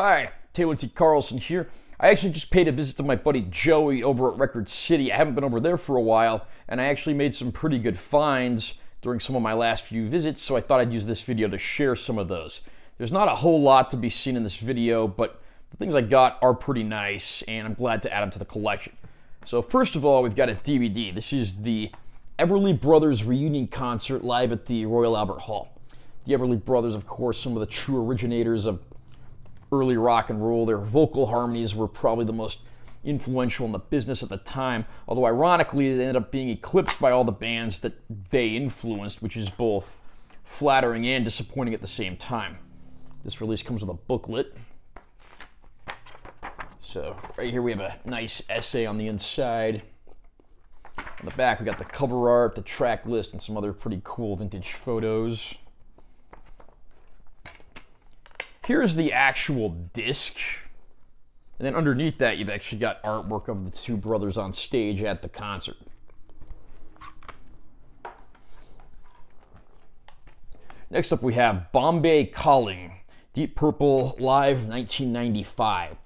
Hi, Taylor T. Carlson here. I actually just paid a visit to my buddy Joey over at Record City. I haven't been over there for a while, and I actually made some pretty good finds during some of my last few visits, so I thought I'd use this video to share some of those. There's not a whole lot to be seen in this video, but the things I got are pretty nice, and I'm glad to add them to the collection. So first of all, we've got a DVD. This is the Everly Brothers reunion concert live at the Royal Albert Hall. The Everly Brothers, of course, some of the true originators of early rock and roll. Their vocal harmonies were probably the most influential in the business at the time, although ironically they ended up being eclipsed by all the bands that they influenced, which is both flattering and disappointing at the same time. This release comes with a booklet. So right here we have a nice essay on the inside. On the back we got the cover art, the track list, and some other pretty cool vintage photos. Here's the actual disc, and then underneath that you've actually got artwork of the two brothers on stage at the concert. Next up we have Bombay Calling, Deep Purple Live 1995.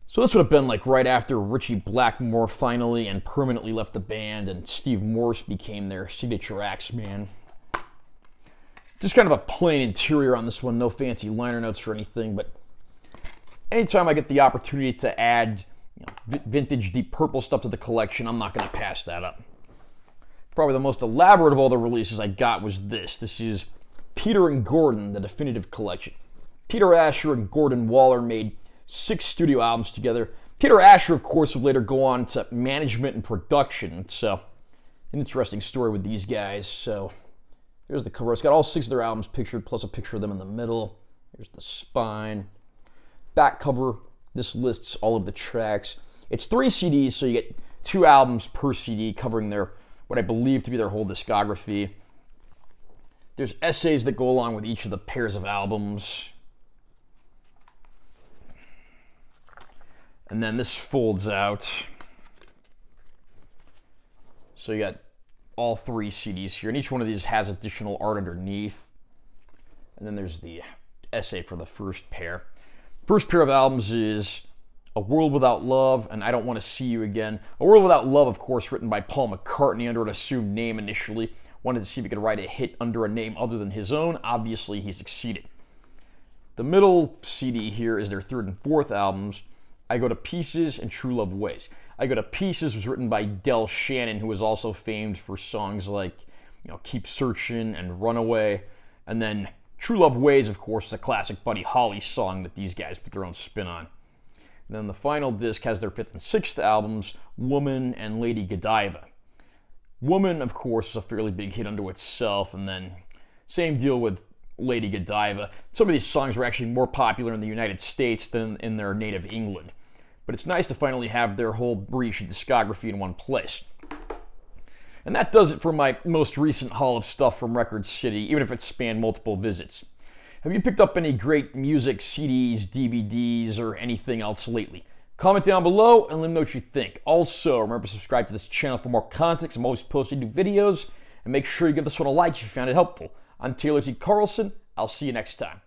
So this would have been like right after Richie Blackmore finally and permanently left the band and Steve Morse became their signature axe man. Just kind of a plain interior on this one, no fancy liner notes or anything, but anytime I get the opportunity to add vintage Deep Purple stuff to the collection, I'm not going to pass that up. Probably the most elaborate of all the releases I got was this. This is Peter and Gordon, the definitive collection. Peter Asher and Gordon Waller made 6 studio albums together. Peter Asher, of course, would later go on to management and production. So, an interesting story with these guys. So, here's the cover. It's got all 6 of their albums pictured, plus a picture of them in the middle. Here's the spine. Back cover, this lists all of the tracks. It's 3 CDs, so you get 2 albums per CD covering their, what I believe to be their whole discography. There's essays that go along with each of the pairs of albums. And then this folds out. So you got all 3 CDs here, and each one of these has additional art underneath. And then there's the essay for the first pair. First pair of albums is A World Without Love and I Don't Want to See You Again. A World Without Love, of course, written by Paul McCartney under an assumed name initially. Wanted to see if he could write a hit under a name other than his own. Obviously, he succeeded. The middle CD here is their 3rd and 4th albums, I Go to Pieces and True Love Ways. I Go to Pieces was written by Del Shannon, who was also famed for songs like, Keep Searching and Runaway. And then True Love Ways, of course, is a classic Buddy Holly song that these guys put their own spin on. And then the final disc has their 5th and 6th albums, Woman and Lady Godiva. Woman, of course, was a fairly big hit unto itself, and then same deal with Lady Godiva. Some of these songs were actually more popular in the United States than in their native England. But it's nice to finally have their whole brief discography in one place. And that does it for my most recent haul of stuff from Record City, even if it spanned multiple visits. Have you picked up any great music, CDs, DVDs, or anything else lately? Comment down below and let me know what you think. Also, remember to subscribe to this channel for more content. I'm always posting new videos. And make sure you give this one a like if you found it helpful. I'm Taylor T. Carlson. I'll see you next time.